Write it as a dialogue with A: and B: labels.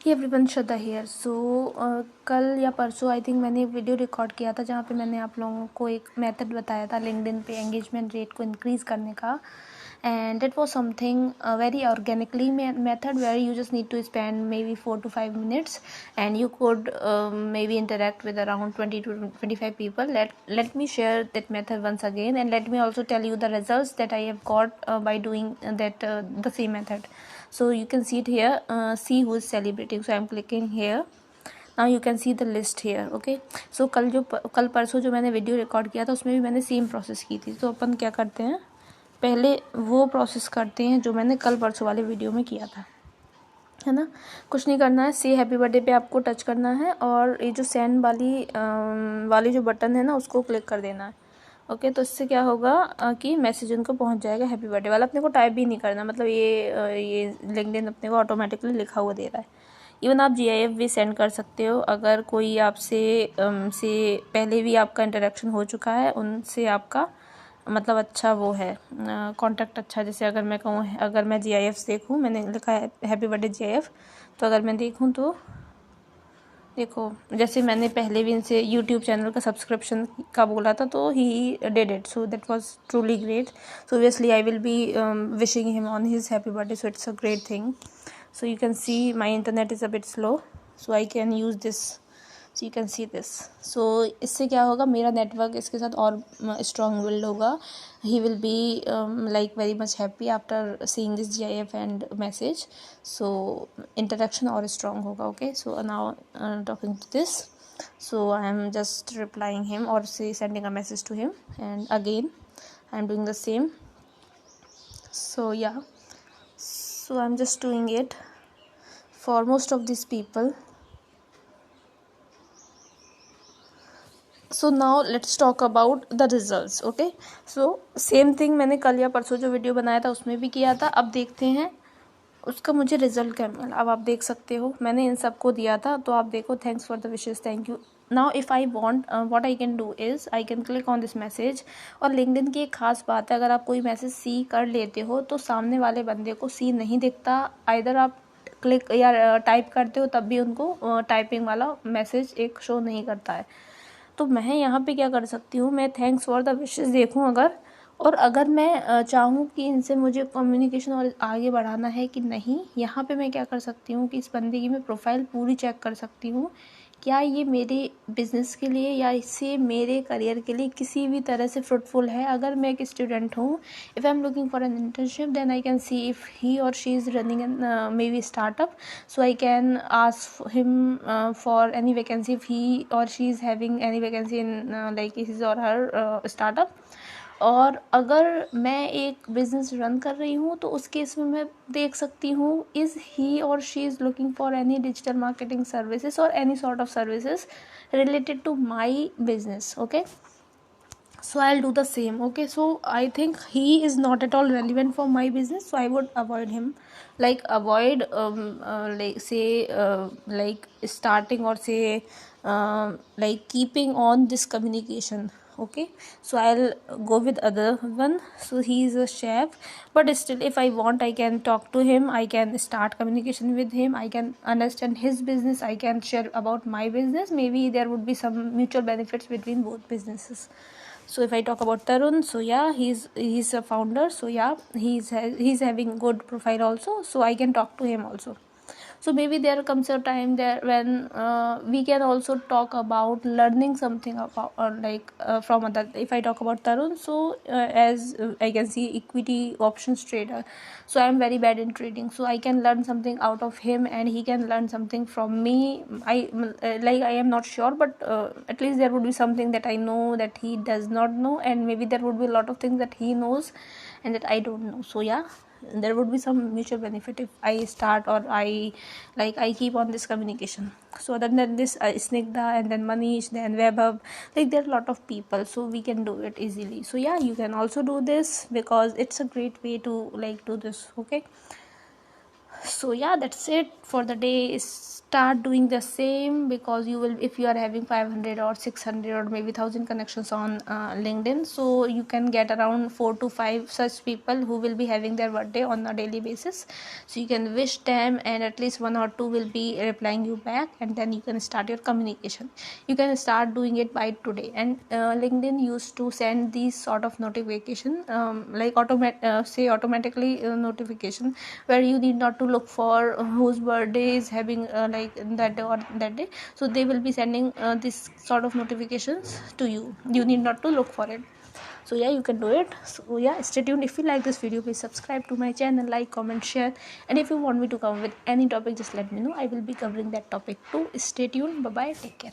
A: He everyone, Shraddha here. सो कल या परसों आई थिंक मैंने एक वीडियो रिकॉर्ड किया था जहाँ पे मैंने आप लोगों को एक मेथड बताया था लिंक्डइन पे एंगेजमेंट रेट को इंक्रीज़ करने का। And it was something very organically method where you just need to spend maybe 4 to 5 minutes and you could maybe interact with around 20 to 25 people. Let me share that method once again, and let me also tell you the results that I have got by doing that the same method. So you can see it here, see who is celebrating. So I am clicking here. Now you can see the list here. Okay, so कल परसों जो मैंने video record किया था उसमें भी मैंने same process की थी। तो अपन क्या करते हैं, पहले वो प्रोसेस करते हैं जो मैंने कल परसों वाले वीडियो में किया था, है ना। कुछ नहीं करना है, से हैप्पी बर्थडे पे आपको टच करना है और ये जो सेंड वाली जो बटन है ना उसको क्लिक कर देना है। ओके, तो इससे क्या होगा कि मैसेज उनको पहुंच जाएगा हैप्पी बर्थडे वाला। अपने को टाइप भी नहीं करना, मतलब ये लिंक्डइन अपने को ऑटोमेटिकली लिखा हुआ दे रहा है। इवन आप GIF भी सेंड कर सकते हो अगर कोई आपसे से पहले भी आपका इंटरेक्शन हो चुका है, उनसे आपका मतलब अच्छा वो है कांटेक्ट अच्छा। जैसे अगर मैं कहूँ, अगर मैं GIF देखूँ, मैंने लिखा है हैप्पी बर्थडे GIF, तो अगर मैं देखूँ तो देखो, जैसे मैंने पहले भी इनसे यूट्यूब चैनल का सब्सक्रिप्शन का बोला था तो he did it, so that was truly great. So obviously I will be wishing him on his happy birthday, so it's a great thing. So you can see my internet is a bit slow, so I can use this, so you can see this. So इससे क्या होगा, मेरा network इसके साथ और strong build होगा। He will be like very much happy after seeing this GIF and message, so interaction और strong होगा। Okay, so now talking to this, so I am just replying him or say sending a message to him, and again I am doing the same. So yeah, so I'm just doing it for most of these people. So now let's talk about the results. Okay, so same thing मैंने कल या परसों जो video बनाया था उसमें भी किया था। अब देखते हैं उसका मुझे रिजल्ट क्या मिला। अब आप देख सकते हो मैंने इन सबको दिया था, तो आप देखो, thanks for the wishes, thank you. Now if I want, what I can do is I can click on this message. और लिंक्डइन की एक खास बात है, अगर आप कोई मैसेज सी कर लेते हो तो सामने वाले बंदे को सी नहीं दिखता। आइदर आप क्लिक या टाइप करते हो तब भी उनको टाइपिंग वाला मैसेज एक शो नहीं करता है। तो मैं यहाँ पे क्या कर सकती हूँ, मैं थैंक्स फॉर द विशेस देखूँ अगर, और अगर मैं चाहूँ कि इनसे मुझे कम्युनिकेशन और आगे बढ़ाना है कि नहीं, यहाँ पे मैं क्या कर सकती हूँ कि इस बंदे की मैं प्रोफाइल पूरी चेक कर सकती हूँ। क्या ये मेरे बिज़नेस के लिए या इससे मेरे करियर के लिए किसी भी तरह से फ्रूटफुल है। अगर मैं एक स्टूडेंट हूँ, if I am looking for an internship, then I can see if he और she is running an maybe startup, so I can ask him for any vacancy if he or she is having any vacancy in like his or her startup. और अगर मैं एक business run कर रही हूँ तो उस case में मैं देख सकती हूँ इज़ ही और she is looking for any digital marketing services और any sort of services related to my business. Okay, so I'll do the same. Okay, so I think he is not at all relevant for my business, so I would avoid him, like avoid like say like starting or say like keeping on this communication. Okay, so I'll go with other one. So he is a chef, but still if I want I can talk to him, I can start communication with him, I can understand his business, I can share about my business. Maybe there would be some mutual benefits between both businesses. So if I talk about Tarun, so yeah, he's a founder, so yeah, he's having good profile also, so I can talk to him also. So maybe there comes a time there when we can also talk about learning something about from other. If I talk about Tarun, so as I can see equity options trader, so I am very bad in trading, so I can learn something out of him and he can learn something from me. I am not sure, but at least there would be something that I know that he does not know, and maybe there would be a lot of things that he knows and that I don't know. So yeah, there would be some mutual benefit if I start or I keep on this communication. So other than this, Snigdha and then Manish, then Webhub, like there are a lot of people, so we can do it easily. So yeah, you can also do this because it's a great way to like do this. Okay, So yeah, that's it for the day. Start doing the same, because you will, if you are having 500 or 600 or maybe 1000 connections on LinkedIn, so you can get around 4 to 5 such people who will be having their birthday on a daily basis. So you can wish them, and at least 1 or 2 will be replying you back, and then you can start your communication. You can start doing it by today. And LinkedIn used to send these sort of notification, like automatically notification, where you need not to look for whose birthday is having like that day or that day. So they will be sending this sort of notifications to you. You need not to look for it. So yeah, you can do it. So yeah, stay tuned. If you like this video, please subscribe to my channel, like, comment, share, and if you want me to come with any topic, just let me know. I will be covering that topic too. Stay tuned. Bye bye, take care.